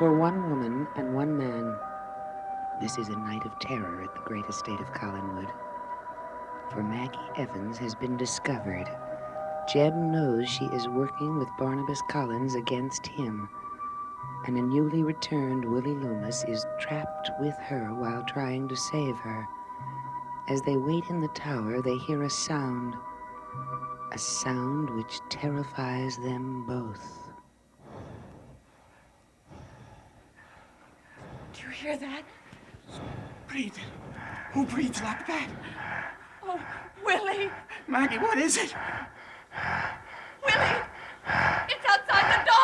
For one woman and one man, this is a night of terror at the great estate of Collinwood. For Maggie Evans has been discovered. Jeb knows she is working with Barnabas Collins against him, and a newly returned Willie Loomis is trapped with her while trying to save her. As they wait in the tower, they hear a sound which terrifies them both. Do you hear that? Breathing. Who breathes like that? Oh, Willie! Maggie, what is it? Willie! It's outside the door!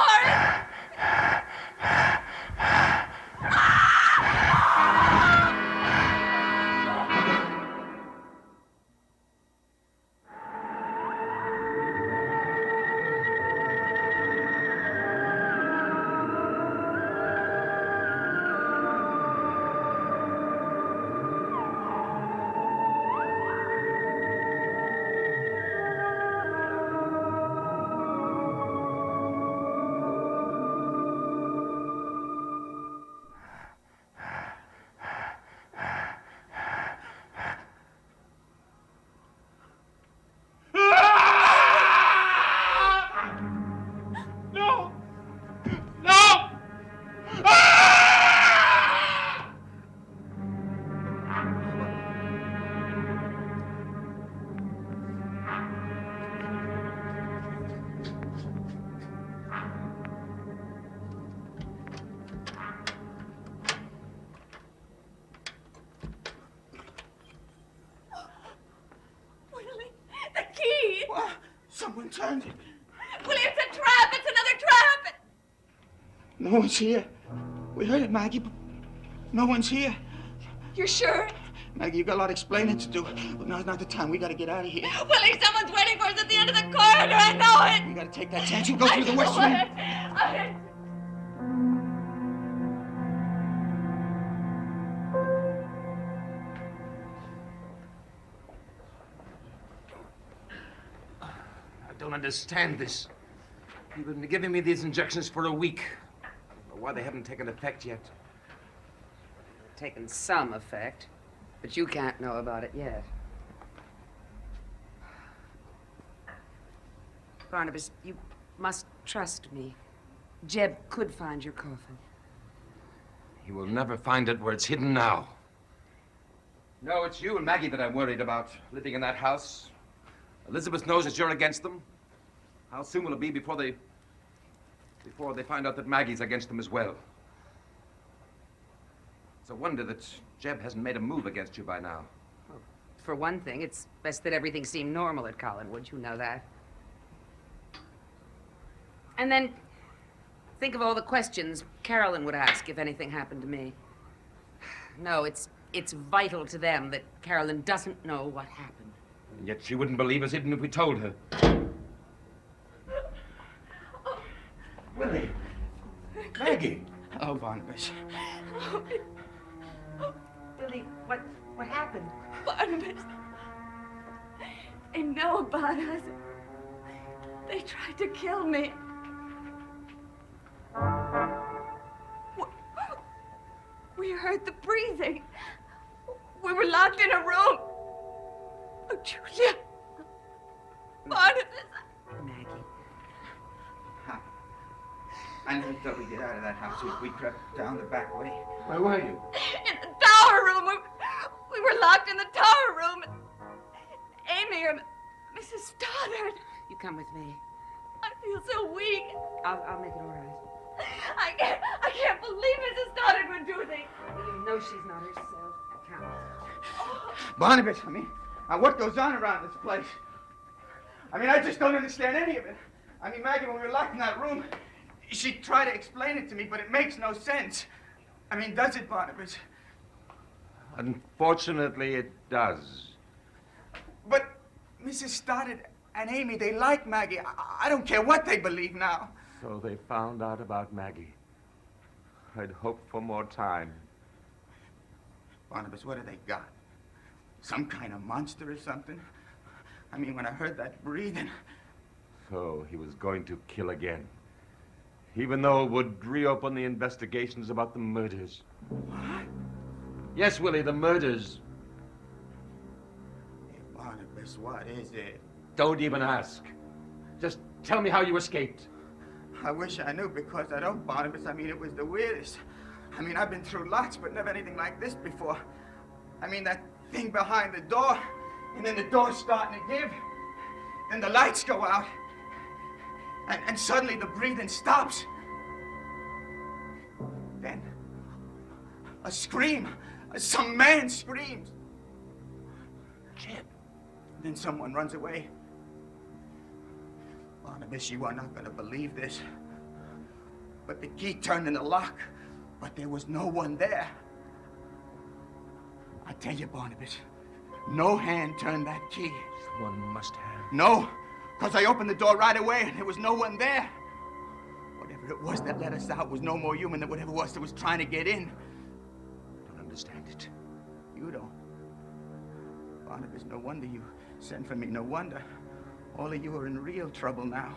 Someone turned it. Willie, it's a trap! It's another trap! No one's here. We heard it, Maggie, but no one's here. You're sure? Maggie, you got a lot of explaining to do. But now's not the time. We gotta get out of here. Willie, someone's waiting for us at the end of the corridor. I know it! We gotta take that chance and go through the west wing. I don't understand this. You've been giving me these injections for a week. I don't know why they haven't taken effect yet. Taken some effect, but you can't know about it yet. Barnabas, you must trust me. Jeb could find your coffin. He will never find it where it's hidden now. No, it's you and Maggie that I'm worried about, living in that house. Elizabeth knows that you're against them. How soon will it be before they find out that Maggie's against them as well? It's a wonder that Jeb hasn't made a move against you by now. Well, for one thing, it's best that everything seemed normal at Collinwood. You know that. And then think of all the questions Carolyn would ask if anything happened to me. No, it's vital to them that Carolyn doesn't know what happened. And yet she wouldn't believe us even if we told her. Willie. Maggie. Oh, Barnabas. Billy, what happened? Barnabas. They know about us. They tried to kill me. We heard the breathing. We were locked in a room. Oh, Julia. Barnabas. Maggie. I never thought we'd get out of that house if we crept down the back way. Where were you? In the tower room. We were locked in the tower room. Amy or Mrs. Stoddard. You come with me. I feel so weak. I'll make it all right. I can't believe Mrs. Stoddard would do things. You know she's not herself. I can't. Barnabas, what goes on around this place? I just don't understand any of it. Maggie, when we were locked in that room, she tried to explain it to me, but it makes no sense. Does it, Barnabas? Unfortunately, it does. But Mrs. Stoddard and Amy, they like Maggie. I don't care what they believe now. So they found out about Maggie. I'd hoped for more time. Barnabas, what have they got? Some kind of monster or something? When I heard that breathing... So he was going to kill again. Even though it would reopen the investigations about the murders. What? Yes, Willie, the murders. Hey, Barnabas, what is it? Don't even ask. Just tell me how you escaped. I wish I knew, because I don't, Barnabas. I mean, it was the weirdest. I mean, I've been through lots, but never anything like this before. I mean, that thing behind the door, and then the door's starting to give, then the lights go out, and suddenly the breathing stops. Then, a scream. Some man screams. Jeb. Then someone runs away. Barnabas, you are not going to believe this, but the key turned in the lock, but there was no one there. I tell you, Barnabas, no hand turned that key. Someone must have. No, because I opened the door right away and there was no one there. Whatever it was that let us out was no more human than whatever it was that was trying to get in. I don't understand it. You don't. Barnabas, no wonder you sent for me. No wonder. All of you are in real trouble now.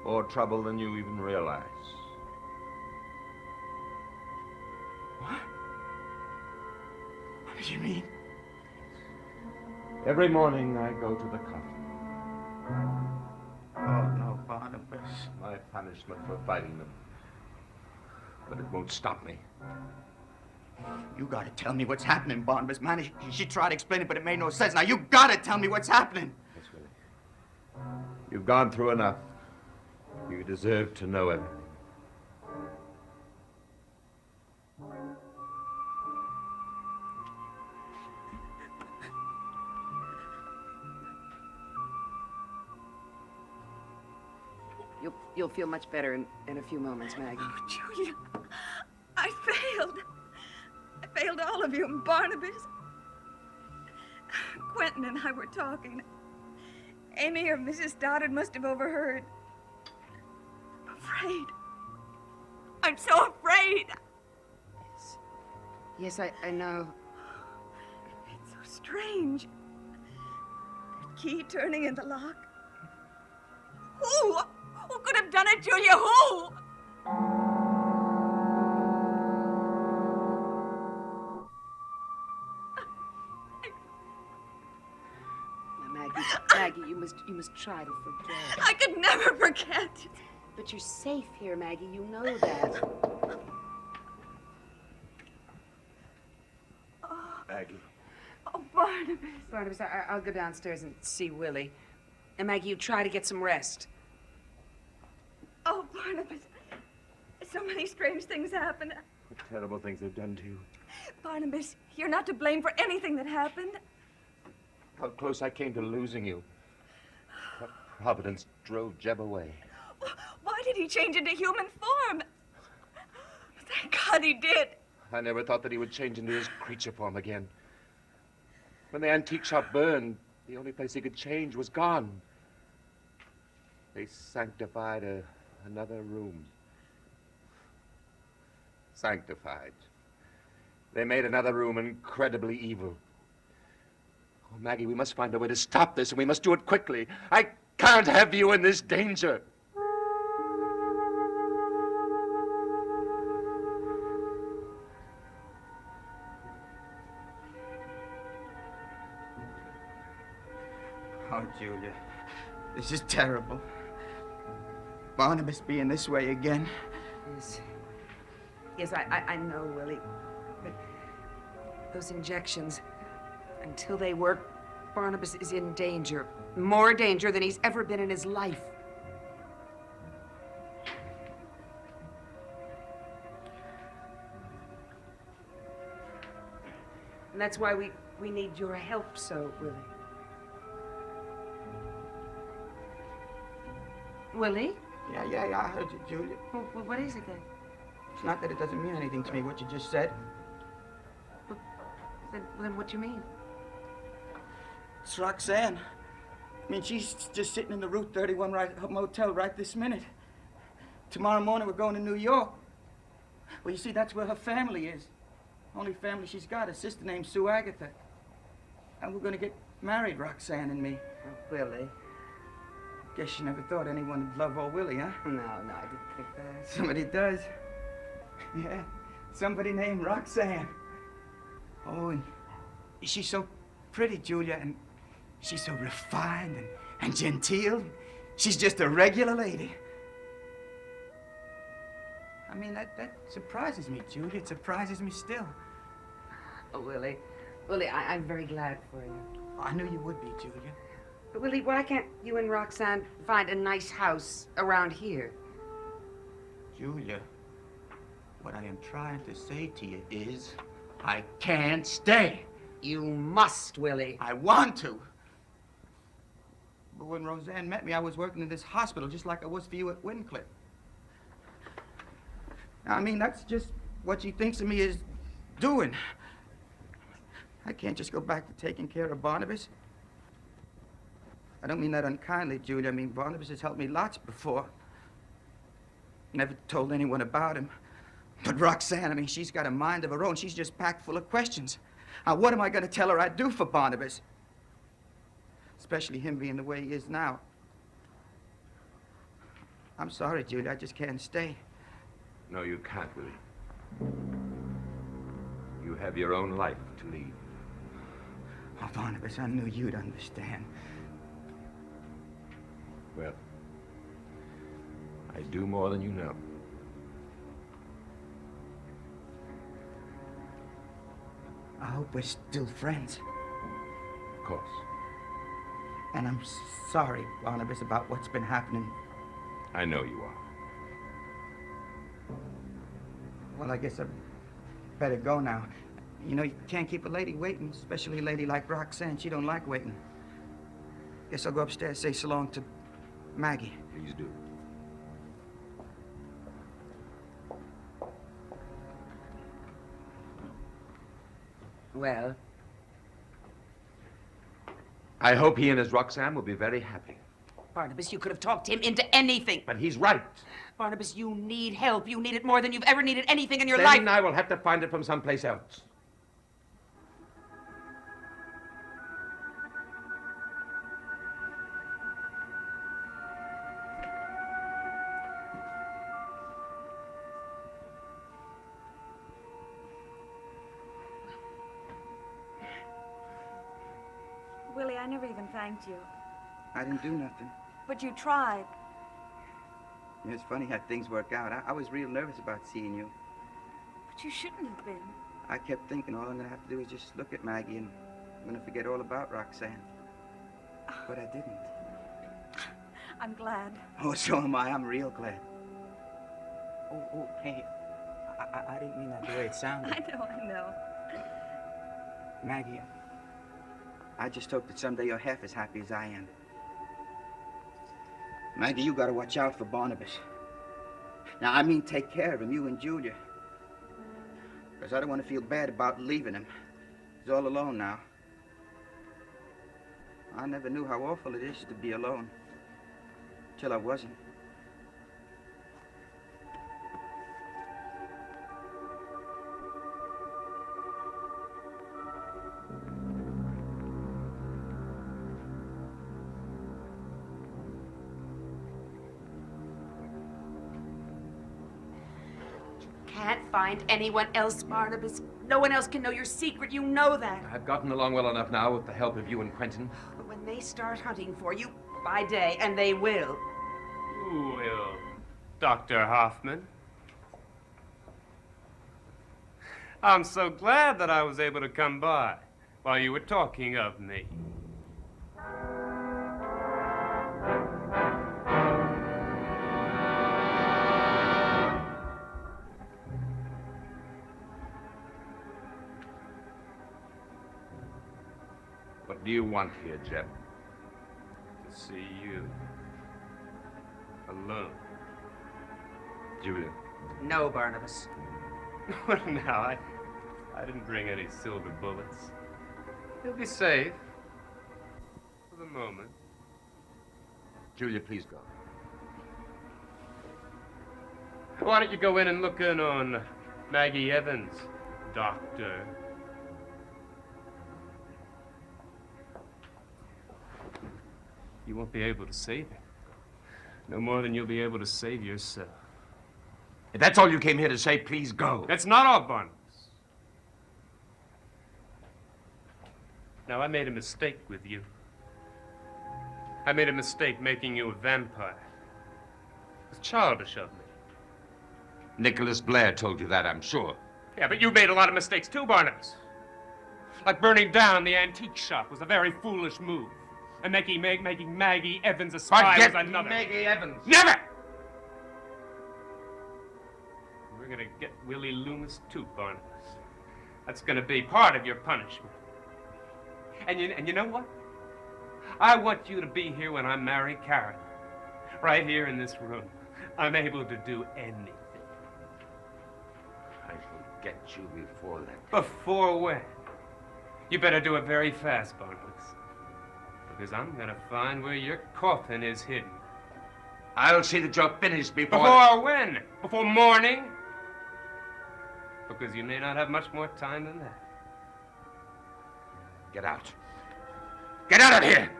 More trouble than you even realize. What? What do you mean? Every morning I go to the coffin. Oh, no, Barnabas. My punishment for fighting them. But it won't stop me. You gotta tell me what's happening, Barnabas. Man, she tried to explain it, but it made no sense. Now, you gotta tell me what's happening. Yes, Willie. You've gone through enough. You deserve to know everything. You'll feel much better in a few moments, Maggie. Oh, Julia, I failed. I failed all of you and Barnabas. Quentin and I were talking. Amy or Mrs. Stoddard must have overheard. I'm afraid. I'm so afraid. Yes, I know. It's so strange. That key turning in the lock. Who? Who could have done it, Julia? Who? Maggie, you must try to forget. I could never forget. But you're safe here, Maggie. You know that. Maggie. Oh, Barnabas. Barnabas, I'll go downstairs and see Willie. And Maggie, you try to get some rest. Oh, Barnabas. So many strange things happen. What terrible things they've done to you. Barnabas, you're not to blame for anything that happened. How close I came to losing you. What Providence drove Jeb away. Why did he change into human form? Thank God he did. I never thought that he would change into his creature form again. When the antique shop burned, the only place he could change was gone. They sanctified another room. Sanctified. They made another room incredibly evil. Oh, Maggie, we must find a way to stop this, and we must do it quickly. I can't have you in this danger. Oh, Julia, this is terrible. Barnabas being this way again. Yes, I know, Willie. But those injections, until they work, Barnabas is in danger. More danger than he's ever been in his life. And that's why we need your help so, Willie. Willie? Yeah, I heard you, Julia. Well, what is it then? It's not that it doesn't mean anything to me, what you just said. Then what do you mean? It's Roxanne. I mean, she's just sitting in the Route 31 motel right this minute. Tomorrow morning, we're going to New York. Well, you see, that's where her family is. Only family she's got, a sister named Sue Agatha. And we're going to get married, Roxanne and me. Oh, Willie. Guess you never thought anyone would love old Willie, huh? No, I didn't think that. Somebody does. Yeah, somebody named Roxanne. Oh, and she's so pretty, Julia, and she's so refined and genteel. She's just a regular lady. I mean, that surprises me, Julia. It surprises me still. Oh, Willie, I'm very glad for you. I knew you would be, Julia. But Willie, why can't you and Roxanne find a nice house around here? Julia, what I am trying to say to you is, I can't stay. You must, Willie. I want to. But when Roseanne met me, I was working in this hospital just like I was for you at Wincliffe. Now, I mean, that's just what she thinks of me is doing. I can't just go back to taking care of Barnabas. I don't mean that unkindly, Julia. I mean, Barnabas has helped me lots before. Never told anyone about him. But Roxanne, I mean, she's got a mind of her own. She's just packed full of questions. Now, what am I going to tell her I'd do for Barnabas? Especially him being the way he is now. I'm sorry, Julia. I just can't stay. No, you can't, Willie. You have your own life to lead. Oh, Barnabas, I knew you'd understand. Well, I do more than you know. I hope we're still friends. Of course. And I'm sorry, Barnabas, about what's been happening. I know you are. Well, I guess I better go now. You know, you can't keep a lady waiting, especially a lady like Roxanne. She don't like waiting. Guess I'll go upstairs, say so long to Maggie. Please do. Well, I hope he and his Roxanne will be very happy. Barnabas, you could have talked him into anything. But he's right. Barnabas, you need help. You need it more than you've ever needed anything in your Then life. I will have to find it from someplace else. Willie, I never even thanked you. I didn't do nothing. But you tried. It's funny how things work out. I was real nervous about seeing you. But you shouldn't have been. I kept thinking all I'm going to have to do is just look at Maggie and I'm going to forget all about Roxanne. But I didn't. I'm glad. Oh, so am I. I'm real glad. Oh, hey. I didn't mean that the way it sounded. I know. Maggie, I just hope that someday you're half as happy as I am. Maggie, you gotta watch out for Barnabas. Now, I mean take care of him, you and Julia. Because I don't want to feel bad about leaving him. He's all alone now. I never knew how awful it is to be alone. Till I wasn't. Can't find anyone else, Barnabas. No one else can know your secret. You know that. I've gotten along well enough now with the help of you and Quentin. But when they start hunting for you by day, and they will. Who will? Dr. Hoffman? I'm so glad that I was able to come by while you were talking of me. What do you want here, Jeb? To see you. Alone. Julia. No, Barnabas. Well, now, I didn't bring any silver bullets. You'll be safe. For the moment. Julia, please go. Why don't you go in and look in on Maggie Evans, Doctor? You won't be able to save her. No more than you'll be able to save yourself. If that's all you came here to say, please go. That's not all, Barnabas. Now, I made a mistake with you. I made a mistake making you a vampire. It was childish of me. Nicholas Blair told you that, I'm sure. Yeah, but you made a lot of mistakes too, Barnabas. Like burning down the antique shop was a very foolish move. And making Maggie Evans a spy was another. Maggie Evans. Never! We're gonna get Willie Loomis too, Barnabas. That's gonna be part of your punishment. And you know what? I want you to be here when I marry Karen. Right here in this room. I'm able to do anything. I will get you before that. Before when? You better do it very fast, Barnabas. Because I'm gonna find where your coffin is hidden. I'll see that you're finished before... Before when? Before morning? Because you may not have much more time than that. Get out. Get out of here!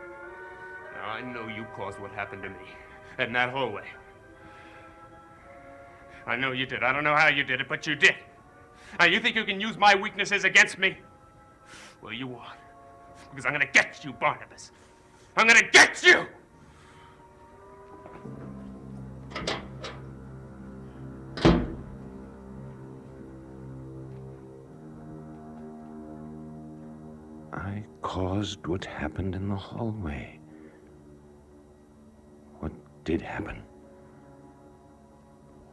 Now, I know you caused what happened to me in that hallway. I know you did. I don't know how you did it, but you did. Now, you think you can use my weaknesses against me? Well, you won't. Because I'm gonna get you, Barnabas. I'm gonna get you! I caused what happened in the hallway. What did happen?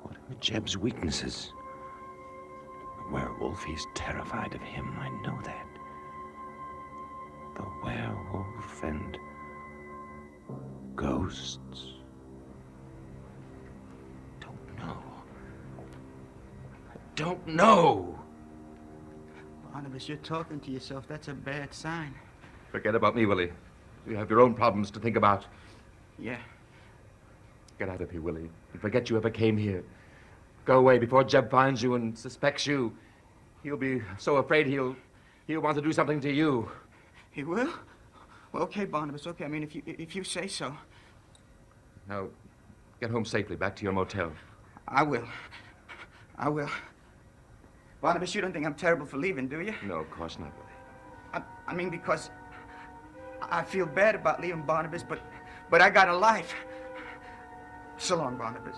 What are Jeb's weaknesses? The werewolf, he's terrified of him, I know that. The werewolf and ghosts. Don't know. I don't know. Barnabas, you're talking to yourself. That's a bad sign. Forget about me, Willie. You have your own problems to think about. Yeah. Get out of here, Willie, and forget you ever came here. Go away before Jeb finds you and suspects you. He'll be so afraid he'll want to do something to you. He will? Well, okay, Barnabas, okay. I mean, if you say so. Now, get home safely, back to your motel. I will. I will. Barnabas, you don't think I'm terrible for leaving, do you? No, of course not, Willie. I mean, because I feel bad about leaving Barnabas, but I got a life. So long, Barnabas.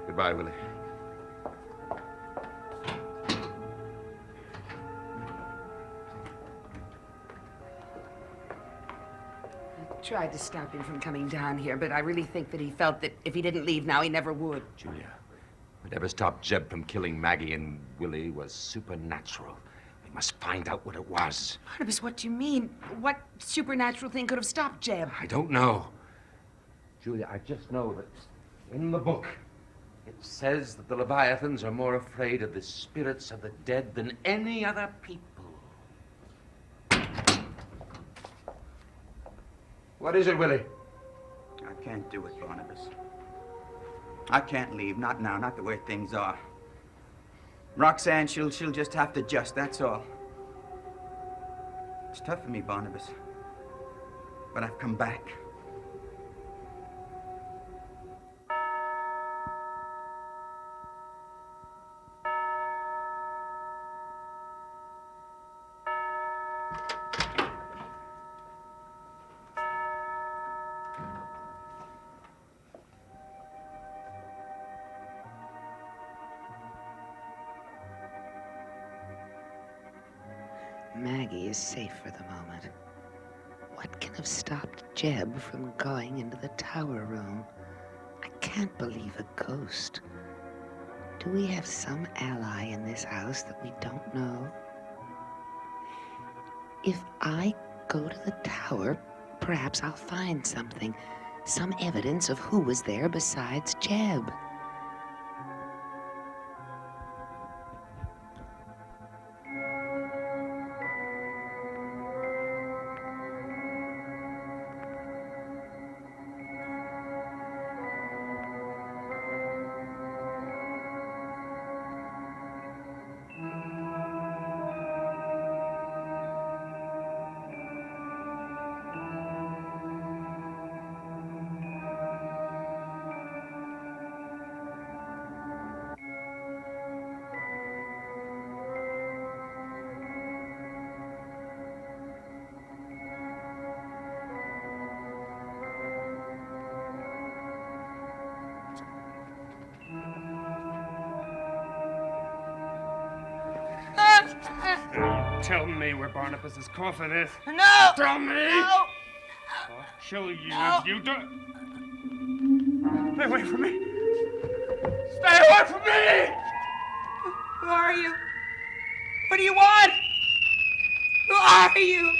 Goodbye, Willie. I tried to stop him from coming down here, but I really think that he felt that if he didn't leave now, he never would. Julia, whatever stopped Jeb from killing Maggie and Willie was supernatural. We must find out what it was. Barnabas, what do you mean? What supernatural thing could have stopped Jeb? I don't know. Julia, I just know that in the book, it says that the Leviathans are more afraid of the spirits of the dead than any other people. What is it, Willie? I can't do it, Barnabas. I can't leave. Not now. Not the way things are. Roxanne, she'll just have to adjust, that's all. It's tough for me, Barnabas. But I've come back. Maggie is safe for the moment. What can have stopped Jeb from going into the tower room? I can't believe a ghost. Do we have some ally in this house that we don't know? If I go to the tower, perhaps I'll find something. Some evidence of who was there besides Jeb. tell me where Barnabas's coffin is. No! Tell me! No! I'll kill you No. if you do. Stay away from me! Stay away from me! Who are you? What do you want? Who are you?